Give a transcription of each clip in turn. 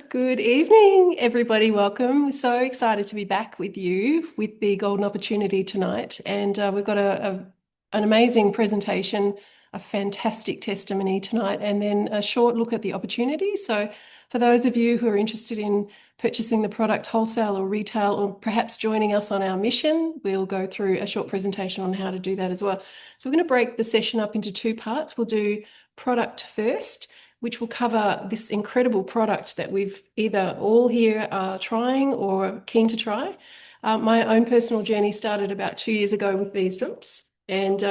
Good evening, everybody. Welcome. We're so excited to be back with you with the Golden Opportunity tonight. And we've got an amazing presentation, a fantastic testimony tonight, and then a short look at the opportunity. So, for those of you who are interested in purchasing the product wholesale or retail, or perhaps joining us on our mission, we'll go through a short presentation on how to do that as well. So, we're going to break the session up into two parts. We'll do product first, which will cover this incredible product that we've either all here are trying or keen to try. My own personal journey started about 2 years ago with these drops, and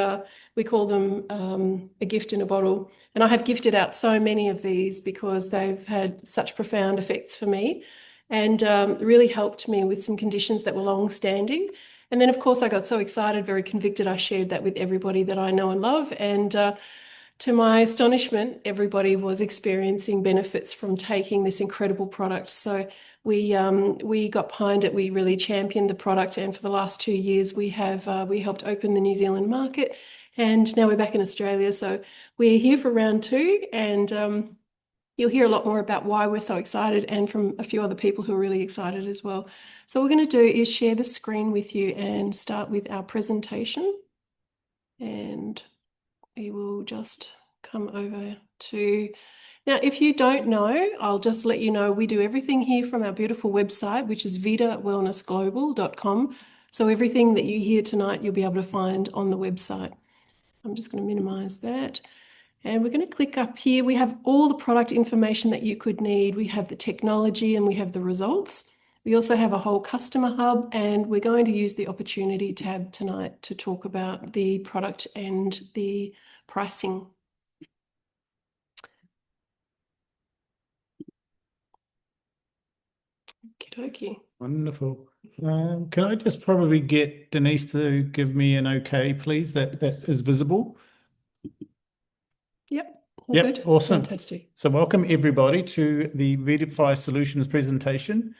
we call them a gift in a bottle. And I have gifted out so many of these because they've had such profound effects for me and really helped me with some conditions that were long standing. And then, of course, I got so excited, very convicted, I shared that with everybody that I know and love. And to my astonishment, everybody was experiencing benefits from taking this incredible product. So we got behind it. We really championed the product, and for the last 2 years, we helped open the New Zealand market, and now we're back in Australia. So we're here for round two, and you'll hear a lot more about why we're so excited, and from a few other people who are really excited as well. So what we're going to do is share the screen with you and start with our presentation, and we will just come over to, now if you don't know, I'll just let you know we do everything here from our beautiful website, which is vitawellnessglobal.com. So everything that you hear tonight, you'll be able to find on the website. I'm just going to minimize that. And we're going to click up here. We have all the product information that you could need. We have the technology and we have the results. We also have a whole customer hub, and we're going to use the opportunity tab tonight to talk about the product and the pricing. Okie Wonderful. Can I just probably get Denise to give me an okay, please, that is visible? Yep. All Yep, good. awesome. Fantastic. So welcome everybody to the Verify Solutions presentation.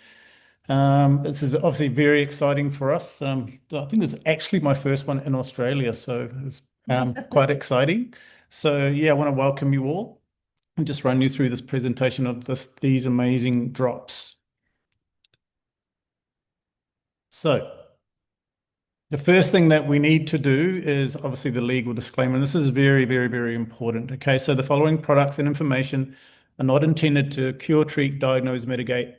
This is obviously very exciting for us. I think this is actually my first one in Australia, so it's quite exciting. So yeah, I want to welcome you all and just run you through this presentation of these amazing drops. So the first thing that we need to do is obviously the legal disclaimer. And this is very, very, very important. Okay, so the following products and information are not intended to cure, treat, diagnose, mitigate,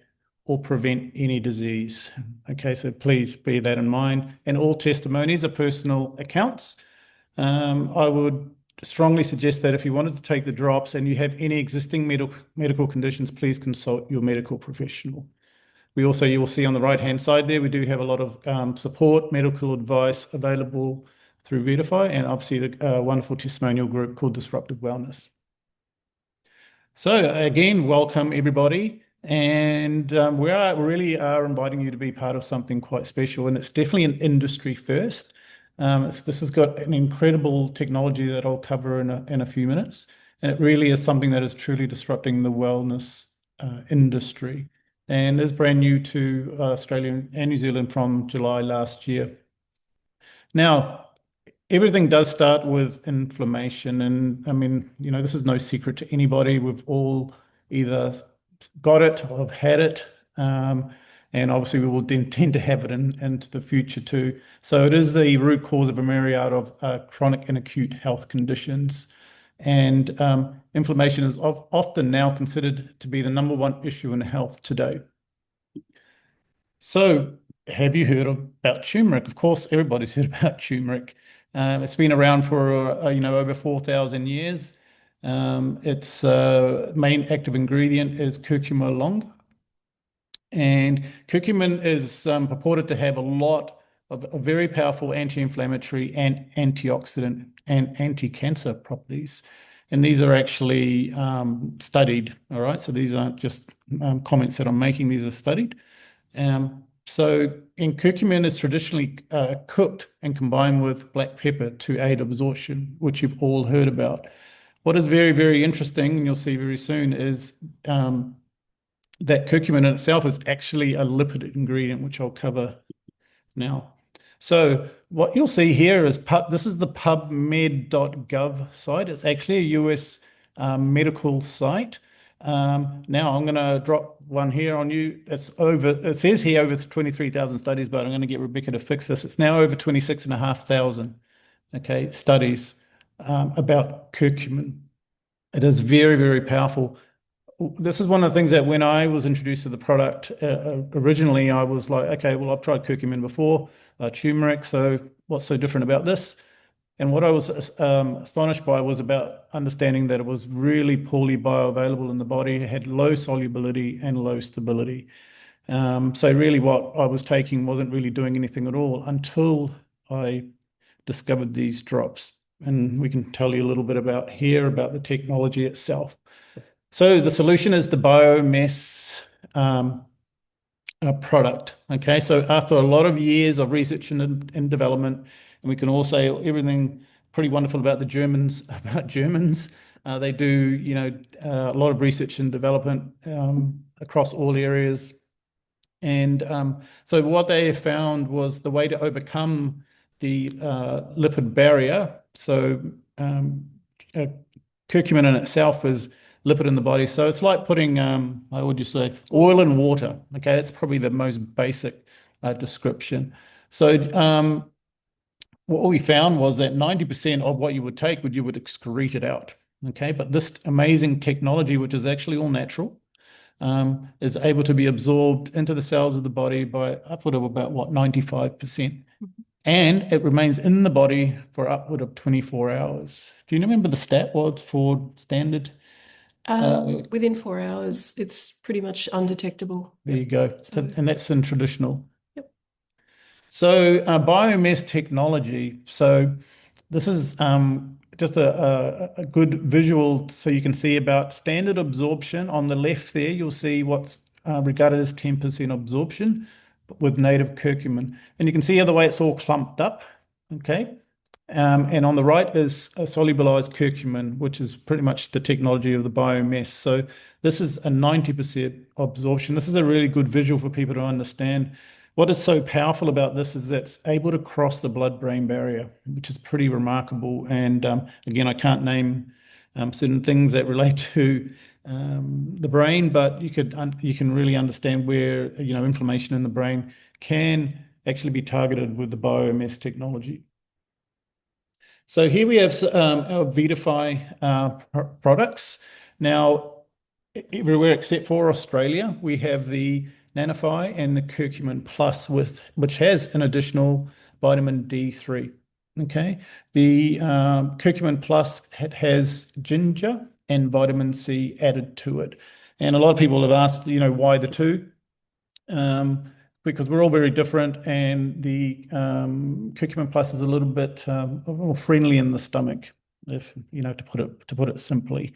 or prevent any disease. Okay, so please bear that in mind. And all testimonies are personal accounts. I would strongly suggest that if you wanted to take the drops and you have any existing medical conditions, please consult your medical professional. You will see on the right-hand side there, we do have a lot of support, medical advice available through Verify, and obviously the wonderful testimonial group called Disruptive Wellness. So again, welcome everybody. And we really are inviting you to be part of something quite special, and it's definitely an industry first. This has got an incredible technology that I'll cover in a few minutes, and it really is something that is truly disrupting the wellness industry, and is brand new to Australia and New Zealand from July last year. Now, everything does start with inflammation, and I mean, this is no secret to anybody. We've all either got it or have had it, and obviously we will then tend to have it into the future too. So it is the root cause of a myriad of chronic and acute health conditions. And inflammation is often now considered to be the number one issue in health today. So have you heard about turmeric? Of course, everybody's heard about turmeric. It's been around for over 4,000 years. Its main active ingredient is curcuma longa. And curcumin is purported to have a lot of very powerful anti-inflammatory and antioxidant and anti-cancer properties. And these are actually studied, all right? So these aren't just comments that I'm making, these are studied. So curcumin is traditionally cooked and combined with black pepper to aid absorption, which you've all heard about. What is very, very interesting, and you'll see very soon, is that curcumin in itself is actually a lipid ingredient, which I'll cover now. So what you'll see here is this is the PubMed.gov site. It's actually a US medical site. Now I'm going to drop one here on you. It says here over 23,000 studies, but I'm going to get Rebecca to fix this. It's now over 26,500, okay, studies about curcumin. It is very, very powerful. This is one of the things that when I was introduced to the product, originally I was like, okay, well, I've tried curcumin before, turmeric, so what's so different about this? And what I was astonished by was about understanding that it was really poorly bioavailable in the body, it had low solubility and low stability. So really what I was taking wasn't really doing anything at all until I discovered these drops. And we can tell you a little bit about here about the technology itself. So the solution is the biomass product. Okay, so after a lot of years of research and development, and we can all say everything pretty wonderful about the Germans, about Germans. They do, a lot of research and development across all areas. And so what they found was the way to overcome the lipid barrier. So uh, curcumin in itself is lipid in the body. So it's like putting, how would you say, oil in water. Okay, that's probably the most basic description. So what we found was that 90% of what you would take you would excrete it out. Okay, but this amazing technology, which is actually all natural, is able to be absorbed into the cells of the body by upward of about what 95%. And it remains in the body for upward of 24 hours. Do you remember the stat was for standard? Within 4 hours, it's pretty much undetectable. There you go. And that's in traditional. Yep. So biomass technology. So this is just a good visual so you can see about standard absorption. On the left there, you'll see what's regarded as 10% absorption with native curcumin. And you can see how the way it's all clumped up, okay? And on the right is a solubilized curcumin, which is pretty much the technology of the biomass. So this is a 90% absorption. This is a really good visual for people to understand. What is so powerful about this is that it's able to cross the blood-brain barrier, which is pretty remarkable. And again, I can't name certain things that relate to the brain, but you can really understand where inflammation in the brain can actually be targeted with the biomass technology. So here we have our Vitify products. Now, everywhere except for Australia, we have the Nanofy and the Curcumin Plus, which has an additional vitamin D3. Okay, the Curcumin Plus has ginger and vitamin C added to it, and a lot of people have asked, why the two? Because we're all very different, and the curcumin plus is a little bit more friendly in the stomach, if to put it simply.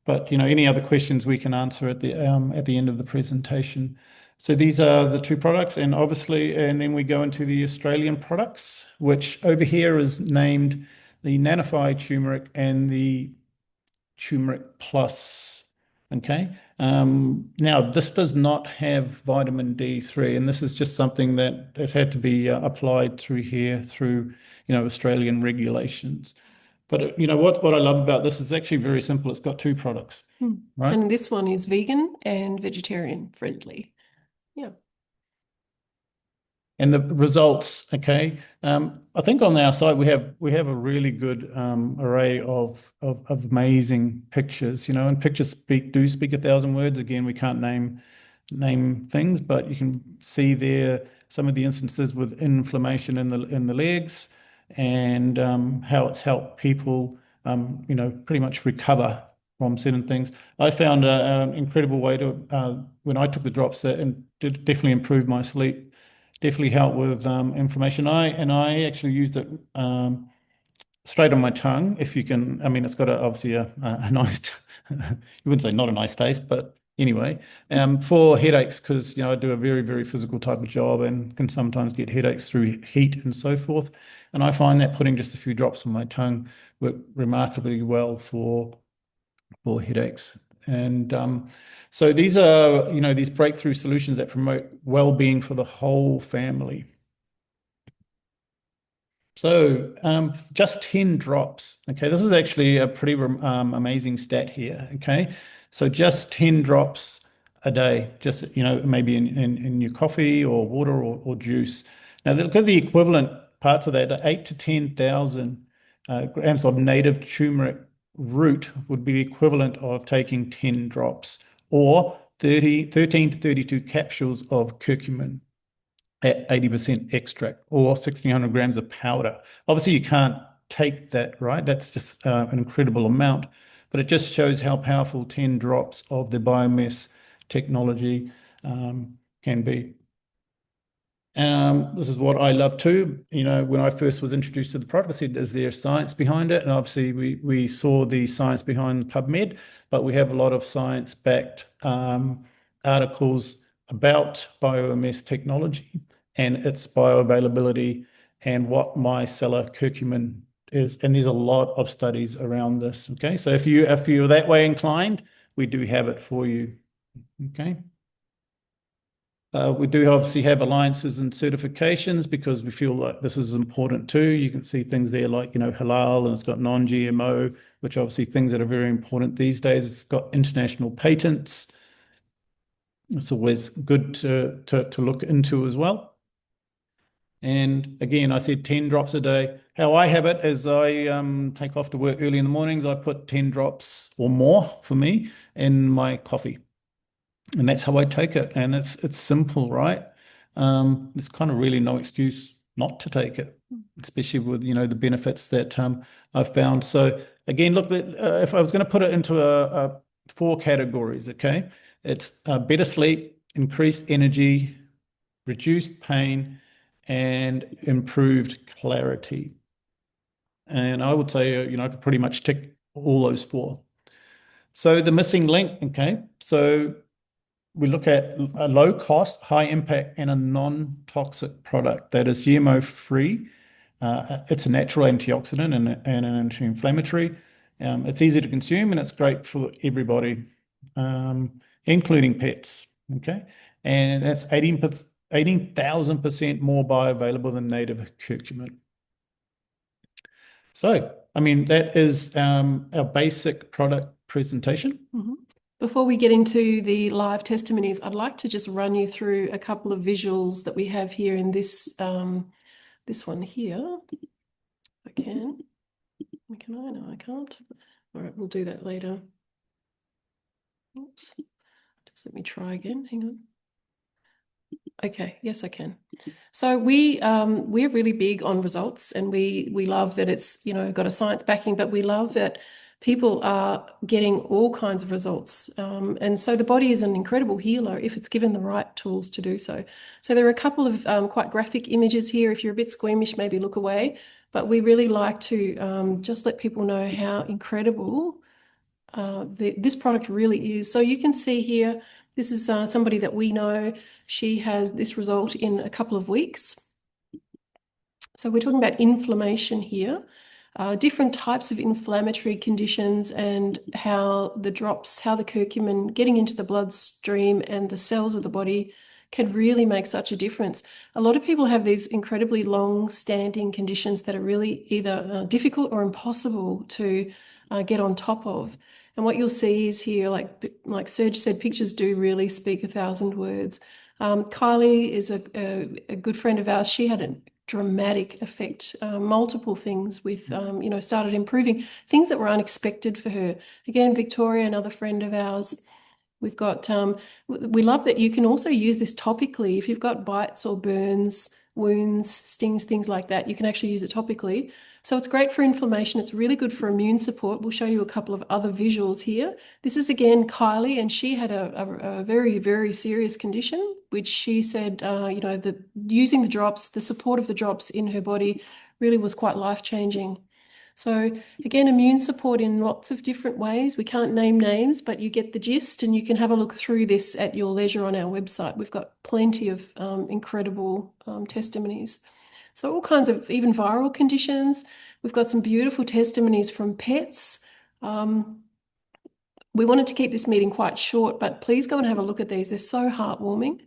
But any other questions we can answer at the end of the presentation. So these are the two products, and obviously, and then we go into the Australian products, which over here is named the Nanofy Turmeric and the Turmeric Plus. Okay. Now, this does not have vitamin D3, and this is just something that it had to be applied through here through Australian regulations. But what I love about this is actually very simple. It's got two products, right? And this one is vegan and vegetarian friendly. Yeah. And the results, okay. I think on our site we have a really good array of amazing pictures, and pictures do speak 1,000 words. Again, we can't name things, but you can see there some of the instances with inflammation in the legs and how it's helped people, pretty much recover from certain things. I found an incredible way to when I took the drops and did definitely improve my sleep. Definitely help with inflammation. I actually used it straight on my tongue. If you can, I mean, it's got obviously a nice, you wouldn't say not a nice taste, but anyway, for headaches, because I do a very, very physical type of job and can sometimes get headaches through heat and so forth. And I find that putting just a few drops on my tongue work remarkably well for headaches. And so these are, these breakthrough solutions that promote well-being for the whole family. So just 10 drops. Okay, this is actually a pretty amazing stat here. Okay, So just 10 drops a day, just, maybe in your coffee or water or juice. Now, look at the equivalent parts of that, 8 to 10,000 grams of native turmeric root would be the equivalent of taking 10 drops or 13 to 32 capsules of curcumin at 80% extract or 1,600 grams of powder. Obviously, you can't take that, right? That's just an incredible amount, but it just shows how powerful 10 drops of the biomass technology can be. This is what I love too. When I first was introduced to the product, I said, is there science behind it? And obviously, we saw the science behind PubMed, but we have a lot of science-backed articles about bioMS technology and its bioavailability and what micellar curcumin is. And there's a lot of studies around this. Okay, so if you're that way inclined, we do have it for you. Okay. We do obviously have alliances and certifications because we feel like this is important too. You can see things there like, halal, and it's got non-GMO, which obviously things that are very important these days. It's got international patents. It's always good to look into as well. And again, I said 10 drops a day. How I have it is I take off to work early in the mornings. I put 10 drops or more for me in my coffee. And that's how I take it. And it's simple, right? There's kind of really no excuse not to take it, especially with, the benefits that I've found. So again, look, if I was going to put it into a four categories, okay, it's better sleep, increased energy, reduced pain, and improved clarity. And I would say, I could pretty much tick all those four. So the missing link, okay, so we look at a low cost, high impact, and a non-toxic product that is GMO free. It's a natural antioxidant and an anti-inflammatory. It's easy to consume and it's great for everybody, including pets. Okay. And that's 18,000% more bioavailable than native curcumin. So, I mean, that is our basic product presentation. Mm-hmm. Before we get into the live testimonies, I'd like to just run you through a couple of visuals that we have here in this this one here. If I can. Can I? No, I can't. All right, we'll do that later. Oops. Just let me try again. Hang on. Okay, yes, I can. So we're really big on results, and we love that it's got a science backing, but we love that people are getting all kinds of results. And so the body is an incredible healer if it's given the right tools to do so. So there are a couple of quite graphic images here. If you're a bit squeamish, maybe look away. But we really like to just let people know how incredible this product really is. So you can see here, this is somebody that we know. She has this result in a couple of weeks. So we're talking about inflammation here, different types of inflammatory conditions and how the curcumin getting into the bloodstream and the cells of the body can really make such a difference. A lot of people have these incredibly long-standing conditions that are really either difficult or impossible to get on top of. And what you'll see is here, like Serge said, pictures do really speak 1,000 words. Kylie is a good friend of ours. She had a dramatic effect, multiple things with, started improving things that were unexpected for her. Again, Victoria, another friend of ours. We've got, we love that you can also use this topically. If you've got bites or burns, wounds, stings, things like that, you can actually use it topically. So it's great for inflammation. It's really good for immune support. We'll show you a couple of other visuals here. This is again Kylie, and she had a very, very serious condition, which she said, that using the drops, the support of the drops in her body really was quite life-changing. So again, immune support in lots of different ways. We can't name names, but you get the gist, and you can have a look through this at your leisure on our website. We've got plenty of incredible testimonies. So all kinds of even viral conditions. We've got some beautiful testimonies from pets. We wanted to keep this meeting quite short, but please go and have a look at these. They're so heartwarming.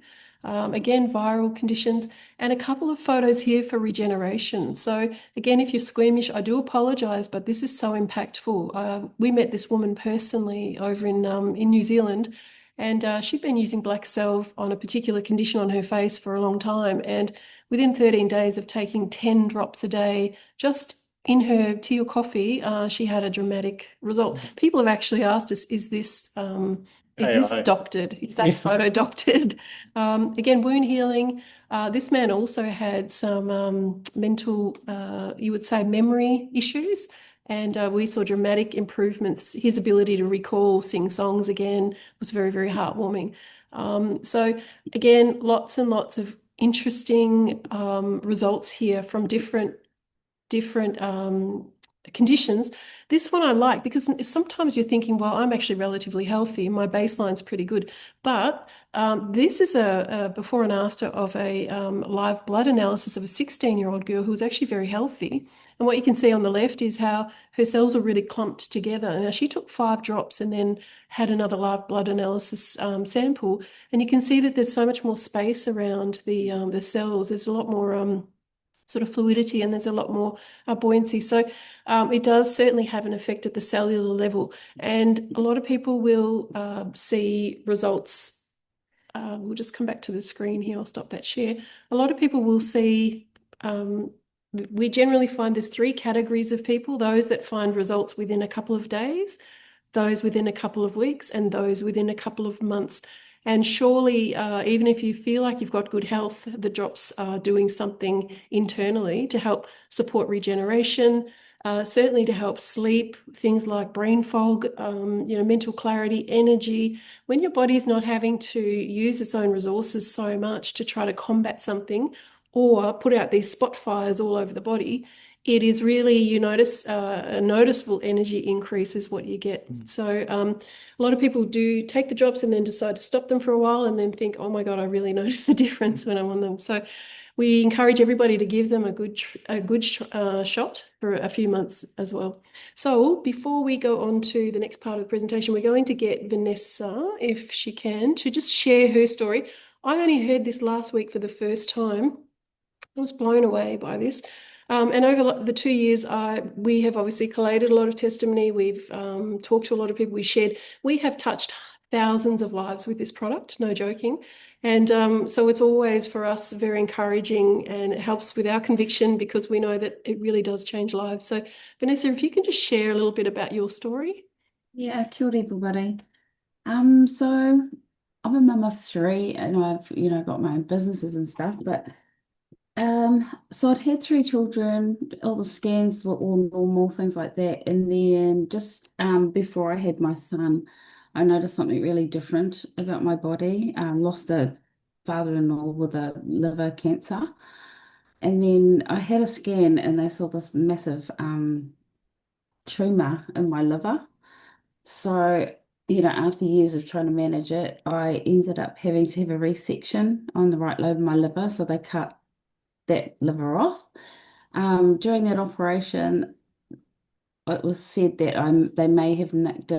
again, viral conditions, and a couple of photos here for regeneration. So, again, if you're squeamish, I do apologize, but this is so impactful. We met this woman personally over in New Zealand, and she'd been using Black Self on a particular condition on her face for a long time. And within 13 days of taking 10 drops a day, just in her tea or coffee, she had a dramatic result. People have actually asked us, is this AI. doctored? Is that Yeah. photo doctored? Again, wound healing. This man also had some mental, you would say, memory issues. And we saw dramatic improvements. His ability to recall, sing songs again was very, very heartwarming. So, again, lots and lots of interesting results here from different conditions. This one I like because sometimes you're thinking, well, I'm actually relatively healthy. My baseline's pretty good. But this is a before and after of a live blood analysis of a 16-year-old girl who was actually very healthy. And what you can see on the left is how her cells are really clumped together. Now, she took 5 drops and then had another live blood analysis sample. And you can see that there's so much more space around the cells. There's a lot more sort of fluidity and there's a lot more buoyancy. So it does certainly have an effect at the cellular level. And a lot of people will see results. We'll just come back to the screen here. I'll stop that share. A lot of people will see, we generally find there's 3 categories of people, those that find results within a couple of days, those within a couple of weeks, and those within a couple of months. And surely, even if you feel like you've got good health, the drops are doing something internally to help support regeneration, certainly to help sleep, things like brain fog, mental clarity, energy. When your body's not having to use its own resources so much to try to combat something or put out these spot fires all over the body, it is really, you notice a noticeable energy increase is what you get. So a lot of people do take the drops and then decide to stop them for a while and then think, oh my God, I really notice the difference when I'm on them. So we encourage everybody to give them a good shot for a few months as well. So before we go on to the next part of the presentation, we're going to get Vanessa, if she can, to just share her story. I only heard this last week for the first time. I was blown away by this. And over the 2 years, we have obviously collated a lot of testimony. We've talked to a lot of people. We have touched thousands of lives with this product, no joking. And so it's always for us very encouraging and it helps with our conviction because we know that it really does change lives. So Vanessa, if you can just share a little bit about your story. Yeah, kia ora everybody. So I'm a mum of 3 and I've, got my own businesses and stuff, but so I'd had 3 children, all the scans were all normal, things like that. And then just before I had my son, I noticed something really different about my body. Lost a father-in-law with a liver cancer. And then I had a scan and they saw this massive tumor in my liver. So, after years of trying to manage it, I ended up having to have a resection on the right lobe of my liver. So they cut that liver off. During that operation, it was said that they may have nicked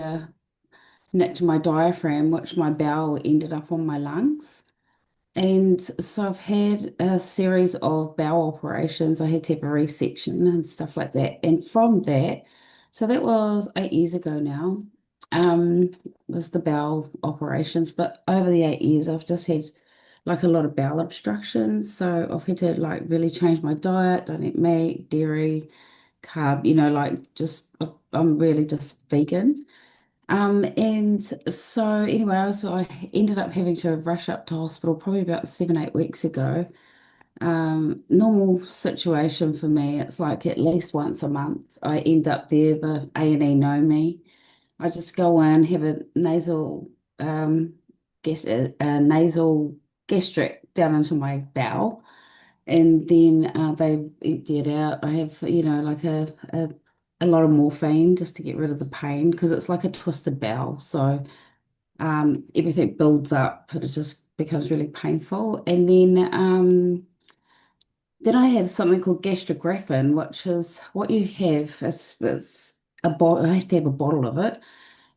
my diaphragm, which my bowel ended up on my lungs. And so I've had a series of bowel operations. I had to have a resection and stuff like that. And from that, so that was 8 years ago now, was the bowel operations. But over the 8 years, I've just had like a lot of bowel obstructions. So I've had to like really change my diet, don't eat meat, dairy, carb, like just I'm really just vegan. And so anyway, so I ended up having to rush up to hospital probably about 7, 8 weeks ago. Normal situation for me, it's like at least once a month. I end up there, the A&E know me. I just go in, have a nasal gastric down into my bowel, and then they empty it out. I have, like a lot of morphine just to get rid of the pain because it's like a twisted bowel. So everything builds up. It just becomes really painful. And then I have something called gastrografin, which is what you have. It's a bottle. I have to have a bottle of it.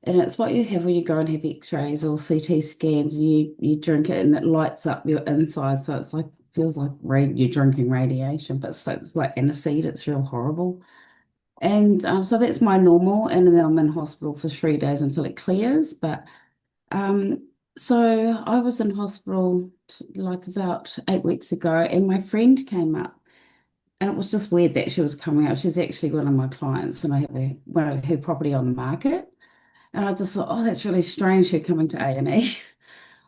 And it's what you have when you go and have X-rays or CT scans. You drink it and it lights up your inside, so it's like feels like you're drinking radiation, but it's like aniseed. It's real horrible. And so that's my normal, and then I'm in hospital for 3 days until it clears. But um, so I was in hospital like about 8 weeks ago, and my friend came up. And it was just weird that she was coming out. She's actually one of my clients, and I have one of her property on the market. And I just thought, oh, that's really strange her coming to A&E.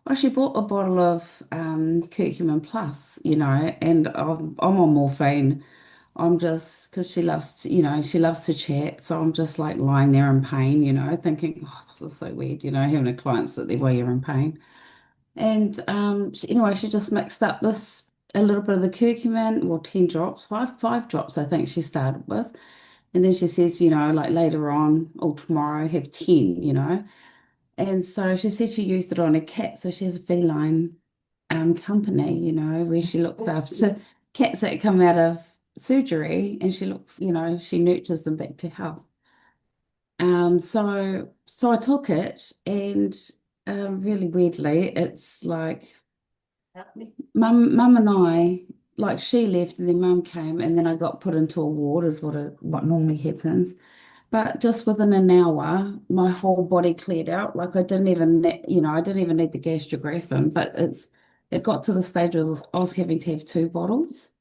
Well, she bought a bottle of curcumin plus, and I'm on morphine. I'm just, because she loves to, she loves to chat. So I'm just like lying there in pain, thinking, oh, this is so weird, having a client sit there while you're in pain. And anyway, she just mixed up a little bit of the curcumin, well, 10 drops, five drops, I think she started with. And then she says, like later on or tomorrow, have 10, And so she said she used it on a cat. So she has a feline company, where she looks after cats that come out of surgery, and she looks, she nurtures them back to health. So I took it, and really weirdly, it's like mum and I, like she left, and then mum came, and then I got put into a ward, is what normally happens. But just within an hour, my whole body cleared out. Like I didn't even, I didn't even need the gastrographin, but it got to the stage where I was having to have 2 bottles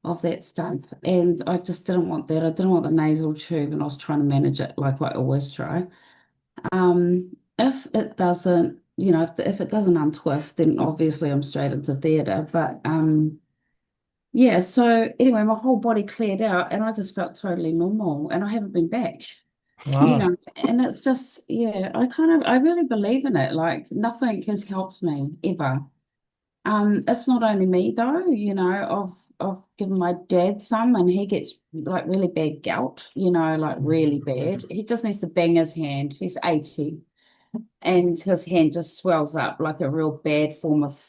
of that stuff. And I just didn't want that. I didn't want the nasal tube, and I was trying to manage it like I always try. If it doesn't, if it doesn't untwist, then obviously I'm straight into theatre. But yeah, so anyway, my whole body cleared out, and I just felt totally normal, and I haven't been back. Wow. And it's just, yeah, I really believe in it. Like nothing has helped me ever. It's not only me though, I've given my dad some, and he gets like really bad gout, like really bad. He just needs to bang his hand. He's 80, and his hand just swells up like a real bad form of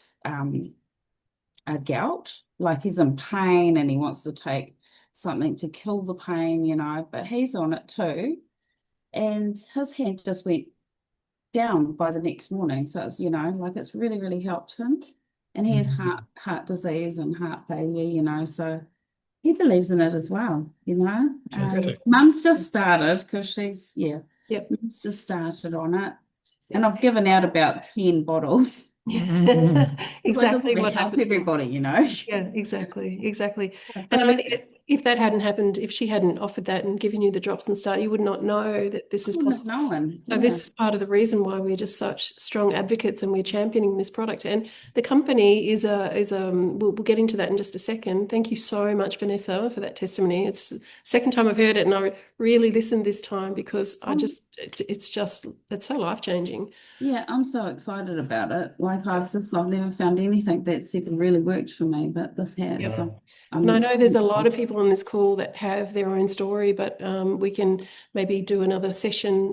a gout. Like he's in pain, and he wants to take something to kill the pain, but he's on it too. And his hand just went down by the next morning. So it's, like it's really, really helped him. And he has heart disease and heart failure, so he believes in it as well, Fantastic. Mum's just started because yeah, Yep. mum's just started on it. And I've given out about 10 bottles. Exactly what help happened. everybody, Yeah, exactly. But And I mean, if that hadn't happened, if she hadn't offered that and given you the drops and start, you would not know that this is wouldn't have possible. known. So this is part of the reason why we're just such strong advocates and we're championing this product. And the company we'll get into that in just a second. Thank you so much, Vanessa, for that testimony. It's the second time I've heard it, and I really listened this time because it's so life-changing. Yeah, I'm so excited about it. Like I've never found anything that's even really worked for me, but this has. Yep. So And I know there's a lot of people on this call that have their own story, but we can maybe do another session.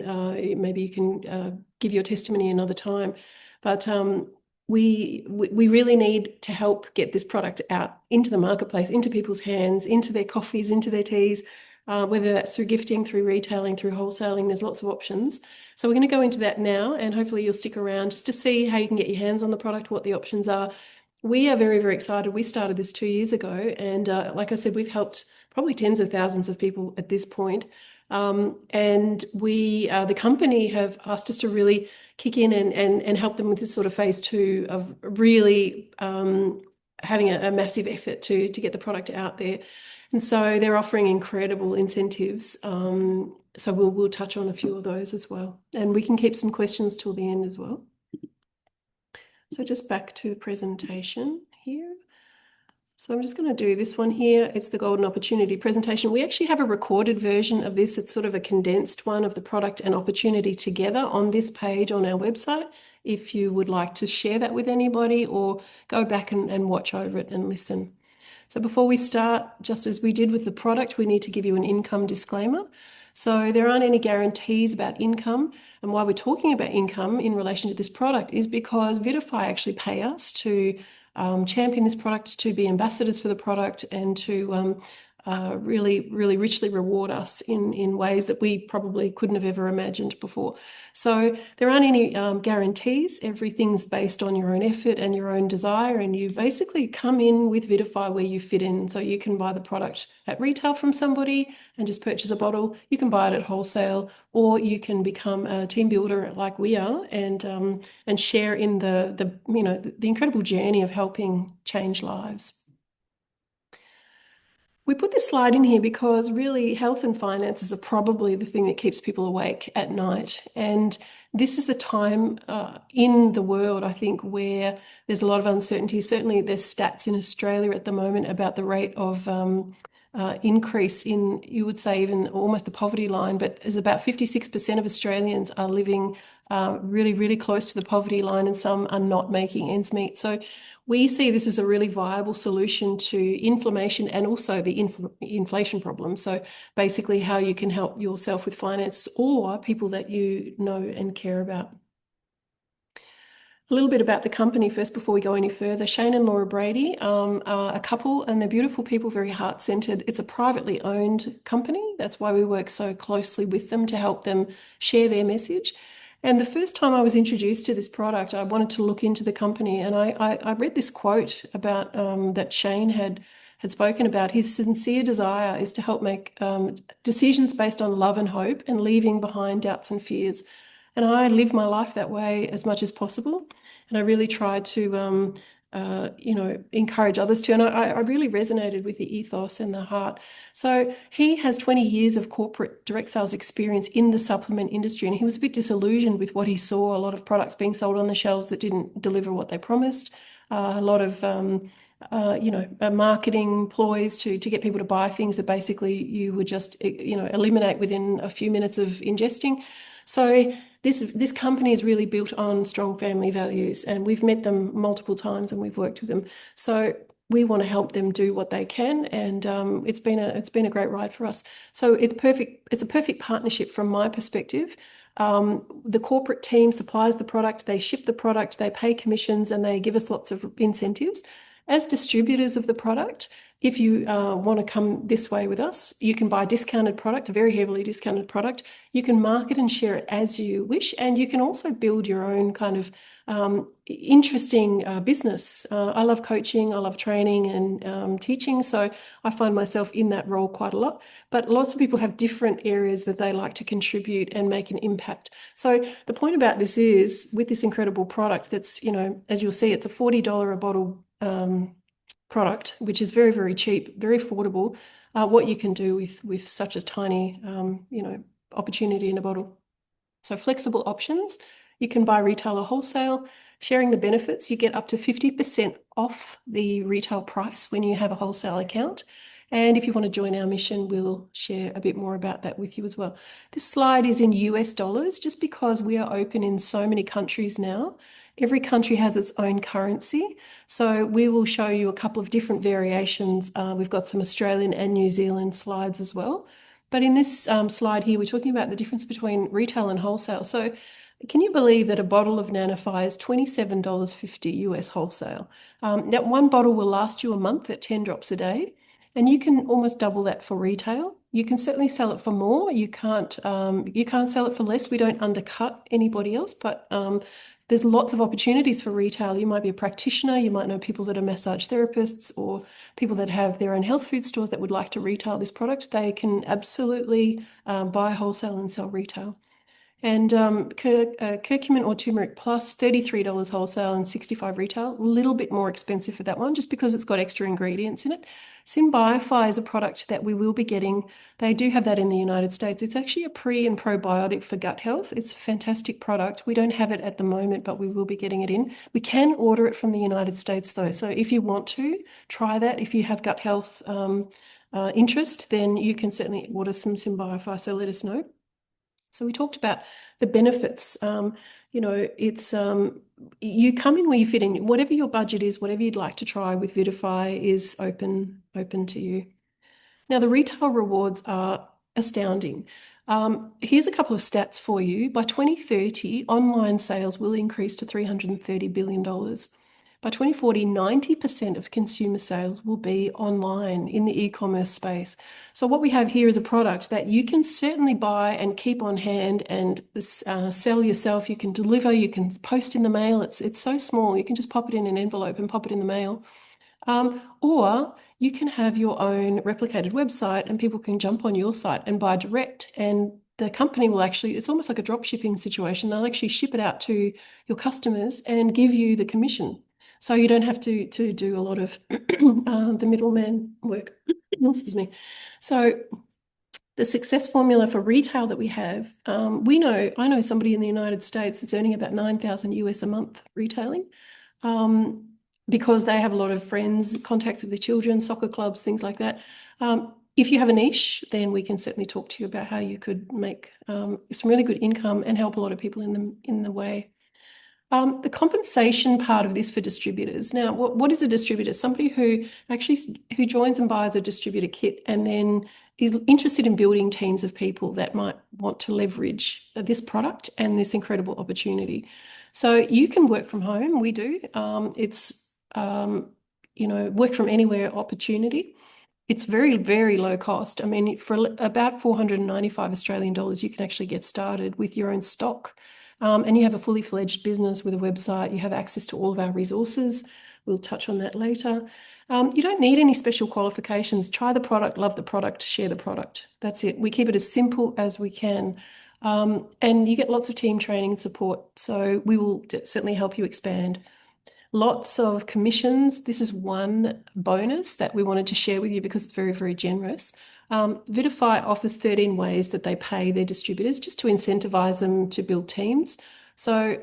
Maybe you can give your testimony another time. But we really need to help get this product out into the marketplace, into people's hands, into their coffees, into their teas, whether that's through gifting, through retailing, through wholesaling. There's lots of options. So we're going to go into that now, and hopefully you'll stick around just to see how you can get your hands on the product, what the options are. We are very, very excited. We started this 2 years ago, and like I said, we've helped probably tens of thousands of people at this point. And the company have asked us to really kick in and help them with this sort of phase 2 of really having a massive effort to get the product out there. And so they're offering incredible incentives. So we'll touch on a few of those as well. And we can keep some questions till the end as well. So just back to the presentation here. So I'm just going to do this one here. It's the Golden Opportunity presentation. We actually have a recorded version of this. It's sort of a condensed one of the product and opportunity together on this page on our website. If you would like to share that with anybody or go back and watch over it and listen. So before we start, just as we did with the product, we need to give you an income disclaimer. So there aren't any guarantees about income. And why we're talking about income in relation to this product is because Vitify actually pay us to champion this product, to be ambassadors for the product, and to really, really richly reward us in ways that we probably couldn't have ever imagined before. So there aren't any guarantees. Everything's based on your own effort and your own desire, and you basically come in with Vitify where you fit in. So you can buy the product at retail from somebody and just purchase a bottle. You can buy it at wholesale, or you can become a team builder like we are and share in the incredible journey of helping change lives. We put this slide in here because really health and finances are probably the thing that keeps people awake at night. And this is the time in the world, I think, where there's a lot of uncertainty. Certainly there's stats in Australia at the moment about the rate of increase in, you would say, even almost the poverty line, but as about 56% of Australians are living really, really close to the poverty line, and some are not making ends meet. So we see this as a really viable solution to inflammation and also the inflation problem. So basically how you can help yourself with finance or people that you know and care about. A little bit about the company first before we go any further. Shane and Laura Brady are a couple, and they're beautiful people, very heart-centered. It's a privately owned company. That's why we work so closely with them to help them share their message. And the first time I was introduced to this product, I wanted to look into the company, and I read this quote about that Shane had spoken about. His sincere desire is to help make decisions based on love and hope and leaving behind doubts and fears. And I live my life that way as much as possible. And I really try to, encourage others to. And I really resonated with the ethos and the heart. So he has 20 years of corporate direct sales experience in the supplement industry. And he was a bit disillusioned with what he saw, a lot of products being sold on the shelves that didn't deliver what they promised, a lot of marketing ploys to get people to buy things that basically you would just, eliminate within a few minutes of ingesting. So this company is really built on strong family values, and we've met them multiple times and we've worked with them. So we want to help them do what they can, and it's been a great ride for us. So it's perfect. It's a perfect partnership from my perspective. The corporate team supplies the product, they ship the product, they pay commissions, and they give us lots of incentives. As distributors of the product, if you want to come this way with us, you can buy a discounted product, a very heavily discounted product. You can market and share it as you wish, and you can also build your own kind of interesting business. I love coaching, I love training and teaching, so I find myself in that role quite a lot. But lots of people have different areas that they like to contribute and make an impact. So the point about this is, with this incredible product that's, as you'll see, it's a $40 a bottle product, which is very, very cheap, very affordable, what you can do with such a tiny, opportunity in a bottle. So flexible options. You can buy retail or wholesale. Sharing the benefits, you get up to 50% off the retail price when you have a wholesale account. And if you want to join our mission, we'll share a bit more about that with you as well. This slide is in US dollars, just because we are open in so many countries now. Every country has its own currency. So we will show you a couple of different variations. We've got some Australian and New Zealand slides as well. But in this slide here, we're talking about the difference between retail and wholesale. So can you believe that a bottle of Nanofy is $27.50 US wholesale? That one bottle will last you a month at 10 drops a day, and you can almost double that for retail. You can certainly sell it for more. You can't sell it for less. We don't undercut anybody else, but there's lots of opportunities for retail. You might be a practitioner, you might know people that are massage therapists or people that have their own health food stores that would like to retail this product. They can absolutely buy wholesale and sell retail. And curcumin or turmeric plus, $33 wholesale and $65 retail. A little bit more expensive for that one, just because it's got extra ingredients in it. Symbiofy is a product that we will be getting. They do have that in the United States. It's actually a pre and probiotic for gut health. It's a fantastic product. We don't have it at the moment, but we will be getting it in. We can order it from the United States though. So if you want to try that, if you have gut health interest, then you can certainly order some Symbiofy. So let us know. So we talked about the benefits. It's you come in where you fit in. Whatever your budget is, whatever you'd like to try with Vitify is open to you. Now, the retail rewards are astounding. Here's a couple of stats for you. By 2030, online sales will increase to $330 billion. by 2040, 90% of consumer sales will be online in the e-commerce space. So what we have here is a product that you can certainly buy and keep on hand and sell yourself. You can deliver, you can post in the mail. It's so small, you can just pop it in an envelope and pop it in the mail. Or you can have your own replicated website and people can jump on your site and buy direct, and the company will actually, it's almost like a drop shipping situation. They'll actually ship it out to your customers and give you the commission. So you don't have to do a lot of the middleman work. Excuse me. So the success formula for retail that we have, I know somebody in the United States that's earning about 9,000 US a month retailing. Because they have a lot of friends, contacts of their children, soccer clubs, things like that. If you have a niche, then we can certainly talk to you about how you could make some really good income and help a lot of people in the way. The compensation part of this for distributors. Now, what is a distributor? Somebody who joins and buys a distributor kit and then is interested in building teams of people that might want to leverage this product and this incredible opportunity. So you can work from home. We do. It's work from anywhere opportunity. It's very, very low cost. I mean, for about 495 Australian dollars, you can actually get started with your own stock. And you have a fully fledged business with a website. You have access to all of our resources. We'll touch on that later. You don't need any special qualifications. Try the product, love the product, share the product. That's it. We keep it as simple as we can. And you get lots of team training and support. So we will certainly help you expand. Lots of commissions. This is one bonus that we wanted to share with you because it's very, very generous. Vidify offers 13 ways that they pay their distributors just to incentivize them to build teams. So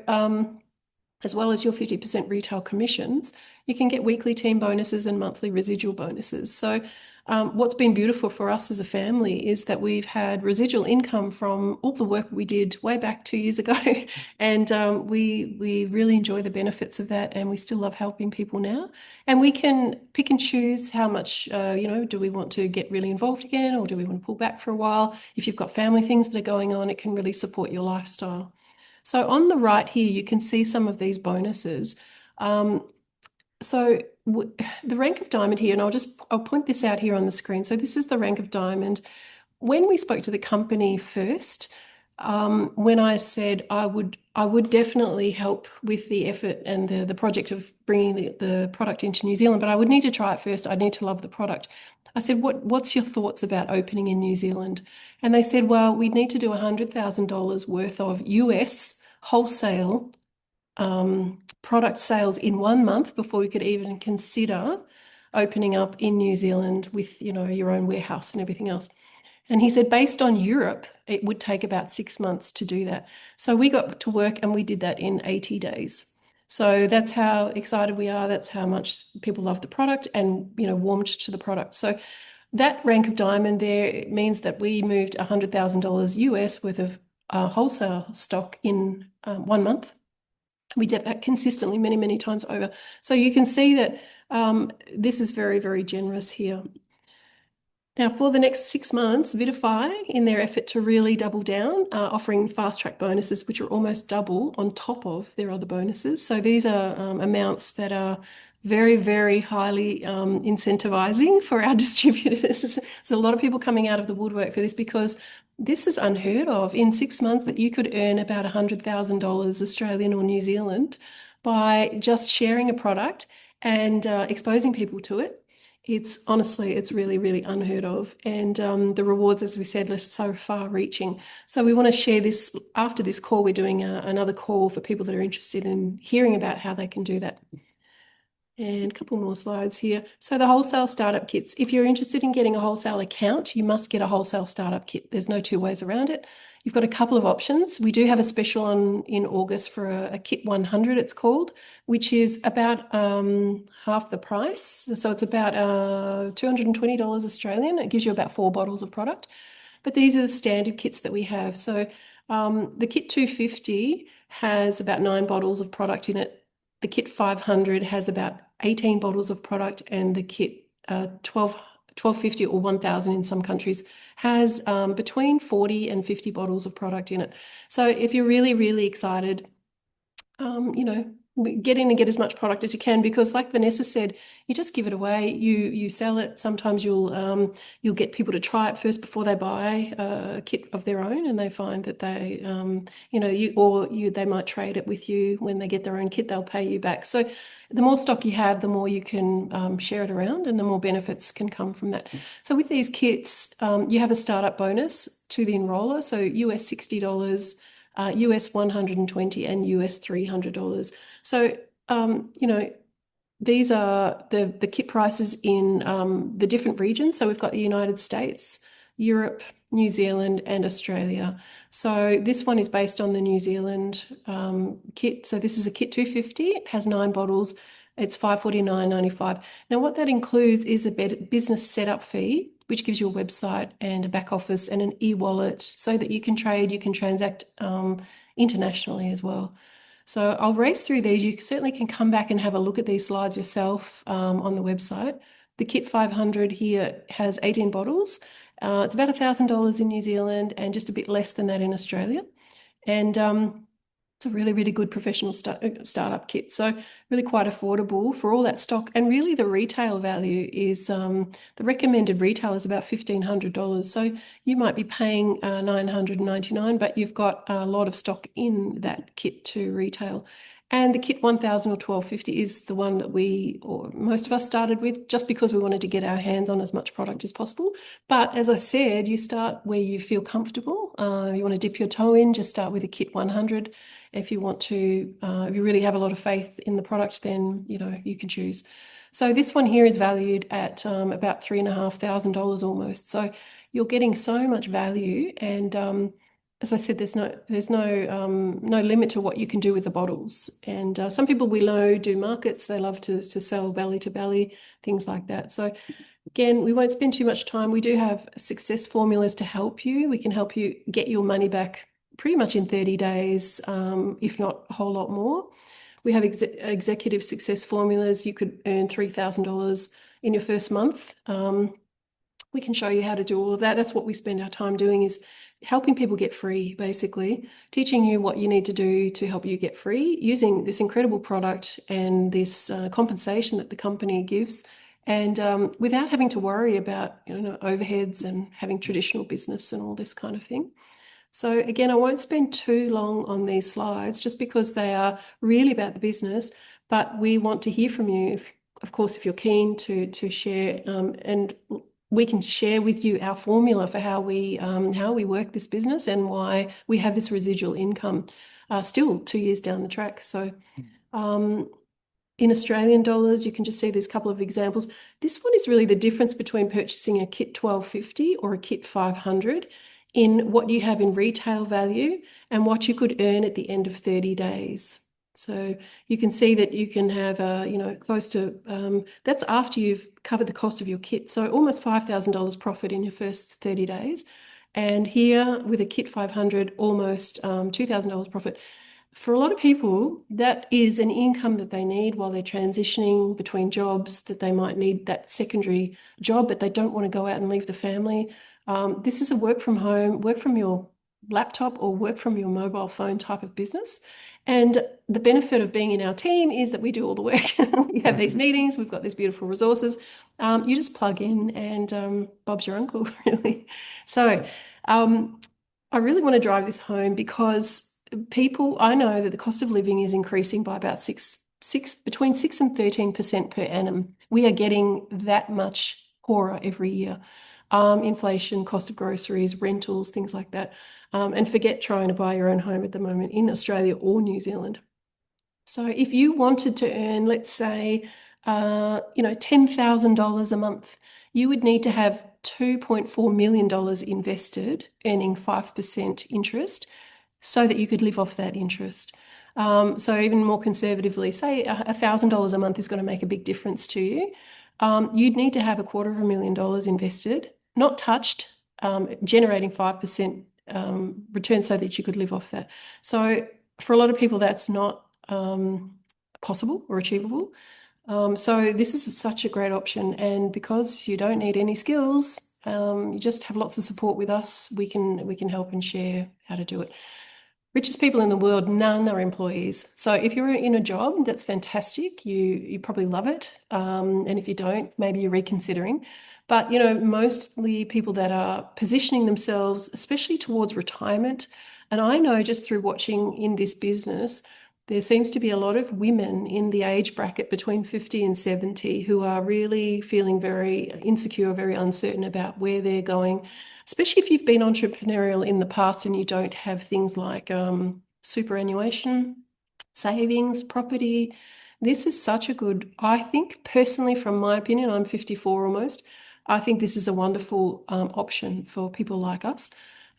as well as your 50% retail commissions, you can get weekly team bonuses and monthly residual bonuses. So what's been beautiful for us as a family is that we've had residual income from all the work we did way back 2 years ago. And we really enjoy the benefits of that, and we still love helping people now. And we can pick and choose how much, do we want to get really involved again, or do we want to pull back for a while? If you've got family things that are going on, it can really support your lifestyle. So on the right here, you can see some of these bonuses. So the rank of diamond here, and I'll point this out here on the screen. So this is the rank of diamond. When we spoke to the company first, when I said I would definitely help with the effort and the project of bringing the product into New Zealand, but I would need to try it first. I'd need to love the product. I said, what's your thoughts about opening in New Zealand? And they said, well, we'd need to do $100,000 worth of US wholesale product sales in 1 month before we could even consider opening up in New Zealand with, your own warehouse and everything else. And he said, based on Europe, it would take about 6 months to do that. So we got to work and we did that in 80 days. So that's how excited we are. That's how much people love the product and, warmed to the product. So that rank of diamond there means that we moved $100,000 US worth of wholesale stock in 1 month. We did that consistently many, many times over. So you can see that this is very, very generous here. Now, for the next 6 months, Vidify, in their effort to really double down, are offering fast track bonuses, which are almost double on top of their other bonuses. So these are amounts that are very, very highly incentivizing for our distributors. There's a lot of people coming out of the woodwork for this because this is unheard of. In 6 months that you could earn about $100,000 Australian or New Zealand by just sharing a product and exposing people to it. It's really, really unheard of. And the rewards, as we said, are so far reaching. So we want to share this after this call. We're doing another call for people that are interested in hearing about how they can do that. And a couple more slides here. So the wholesale startup kits. If you're interested in getting a wholesale account, you must get a wholesale startup kit. There's no two ways around it. You've got a couple of options. We do have a special in August for a kit 100, it's called, which is about half the price. So it's about $220 Australian. It gives you about 4 bottles of product. But these are the standard kits that we have. So the kit 250 has about 9 bottles of product in it. The kit 500 has about 18 bottles of product, and the kit 1250 or 1000 in some countries has between 40 and 50 bottles of product in it. So if you're really, really excited, get in and get as much product as you can, because like Vanessa said, you just give it away. You sell it. Sometimes you'll get people to try it first before they buy a kit of their own, and they find that they they might trade it with you when they get their own kit. They'll pay you back. So the more stock you have, the more you can share it around, and the more benefits can come from that. So with these kits, you have a startup bonus to the enroller. So US $60. US 120 and US $300. So, these are the kit prices in the different regions. So we've got the United States, Europe, New Zealand, and Australia. So this one is based on the New Zealand kit. So this is a kit 250. It has 9 bottles. It's $549.95. Now, what that includes is a business setup fee, which gives you a website and a back office and an e-wallet so that you can trade, you can transact internationally as well. So I'll race through these. You certainly can come back and have a look at these slides yourself on the website. The Kit 500 here has 18 bottles. It's about $1,000 in New Zealand and just a bit less than that in Australia. And it's a really, really good professional startup kit. So really quite affordable for all that stock. And really the retail value is, the recommended retail is about $1,500. So you might be paying $999, but you've got a lot of stock in that kit to retail. And the kit 1000 or 1250 is the one that we, or most of us, started with just because we wanted to get our hands on as much product as possible. But as I said, you start where you feel comfortable. You want to dip your toe in, just start with a kit 100. If you want to, if you really have a lot of faith in the product, then you can choose. So this one here is valued at about $3,500 almost. So you're getting so much value, and as I said, there's no limit to what you can do with the bottles. And some people we know do markets. They love to sell belly to belly, things like that. So again, we won't spend too much time. We do have success formulas to help you. We can help you get your money back pretty much in 30 days, if not a whole lot more. We have executive success formulas. You could earn $3,000 in your first month. We can show you how to do all of that. That's what we spend our time doing, is helping people get free, basically, teaching you what you need to do to help you get free using this incredible product and this compensation that the company gives, and without having to worry about overheads and having traditional business and all this kind of thing. So again, I won't spend too long on these slides just because they are really about the business, but we want to hear from you, of course, if you're keen to share, and we can share with you our formula for how we work this business and why we have this residual income still 2 years down the track. So in Australian dollars, you can just see these couple of examples. This one is really the difference between purchasing a kit 1250 or a kit 500 in what you have in retail value and what you could earn at the end of 30 days. So you can see that you can have close to, that's after you've covered the cost of your kit. So almost $5,000 profit in your first 30 days. And here with a kit 500, almost $2,000 profit. For a lot of people, that is an income that they need while they're transitioning between jobs, that they might need that secondary job, but they don't want to go out and leave the family. This is a work from home, work from your laptop or work from your mobile phone type of business. And the benefit of being in our team is that we do all the work. We have these meetings, we've got these beautiful resources. You just plug in and Bob's your uncle, really. So I really want to drive this home because I know that the cost of living is increasing by about between 6 and 13% per annum. We are getting that much poorer every year. Inflation, cost of groceries, rentals, things like that. And forget trying to buy your own home at the moment in Australia or New Zealand. So if you wanted to earn, let's say, $10,000 a month, you would need to have $2.4 million invested, earning 5% interest, so that you could live off that interest. So even more conservatively, say $1,000 a month is going to make a big difference to you. You'd need to have $250,000 invested, not touched, generating 5% return so that you could live off that. So for a lot of people, that's not possible or achievable. So this is such a great option. And because you don't need any skills, you just have lots of support with us. We can help and share how to do it. Richest people in the world, none are employees. So if you're in a job, that's fantastic. You probably love it. And if you don't, maybe you're reconsidering. But mostly people that are positioning themselves, especially towards retirement. And I know just through watching in this business, there seems to be a lot of women in the age bracket between 50 and 70 who are really feeling very insecure, very uncertain about where they're going, especially if you've been entrepreneurial in the past and you don't have things like superannuation, savings, property. This is such a good, I think personally, from my opinion, I'm 54 almost. I think this is a wonderful option for people like us.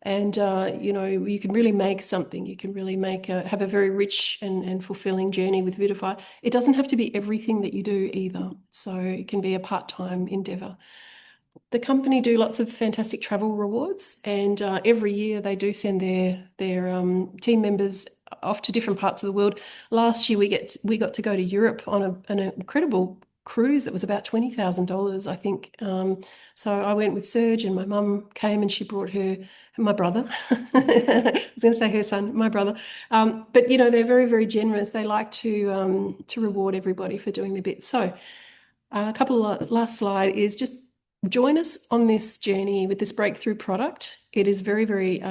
And you can really make something. You can really have a very rich and fulfilling journey with Vidify. It doesn't have to be everything that you do either. So it can be a part-time endeavor. The company do lots of fantastic travel rewards, and every year they do send their team members off to different parts of the world. Last year we got to go to Europe on an incredible cruise that was about $20,000, I think. So I went with Serge, and my mum came, and she brought my brother. I was going to say her son, my brother. But they're very, very generous. They like to reward everybody for doing their bit. So a couple of last slide is just join us on this journey with this breakthrough product. It is very, very,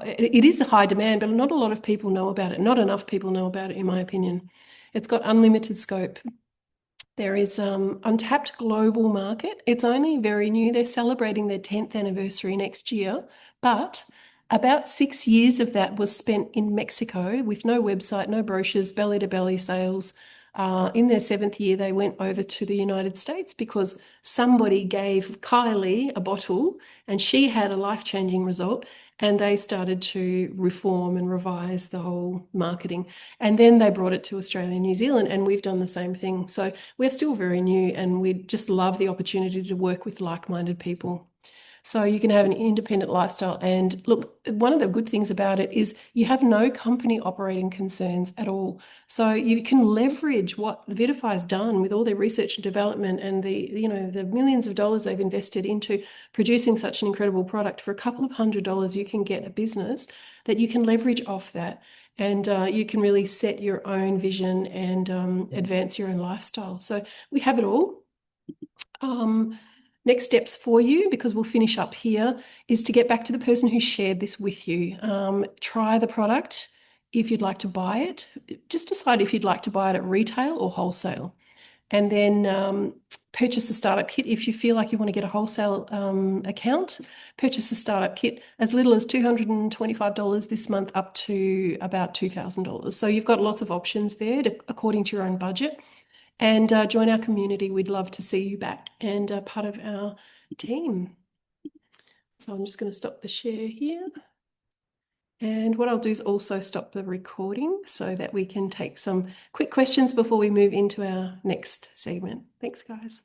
it is a high demand, but not a lot of people know about it. Not enough people know about it, in my opinion. It's got unlimited scope. There is untapped global market. It's only very new. They're celebrating their 10th anniversary next year, but about 6 years of that was spent in Mexico with no website, no brochures, belly-to-belly sales. In their 7th year, they went over to the United States because somebody gave Kylie a bottle and she had a life-changing result, and they started to reform and revise the whole marketing. And then they brought it to Australia and New Zealand, and we've done the same thing. So we're still very new, and we just love the opportunity to work with like-minded people. So you can have an independent lifestyle. And look, one of the good things about it is you have no company operating concerns at all. So you can leverage what Vidify has done with all their research and development and the millions of dollars they've invested into producing such an incredible product. For a couple of $100, you can get a business that you can leverage off that. And you can really set your own vision and advance your own lifestyle. So we have it all. Next steps for you, because we'll finish up here, is to get back to the person who shared this with you. Try the product if you'd like to buy it. Just decide if you'd like to buy it at retail or wholesale. And then purchase a startup kit. If you feel like you want to get a wholesale account, purchase a startup kit as little as $225 this month up to about $2,000. So you've got lots of options there according to your own budget. And join our community. We'd love to see you back and part of our team. So I'm just going to stop the share here. And what I'll do is also stop the recording so that we can take some quick questions before we move into our next segment. Thanks, guys.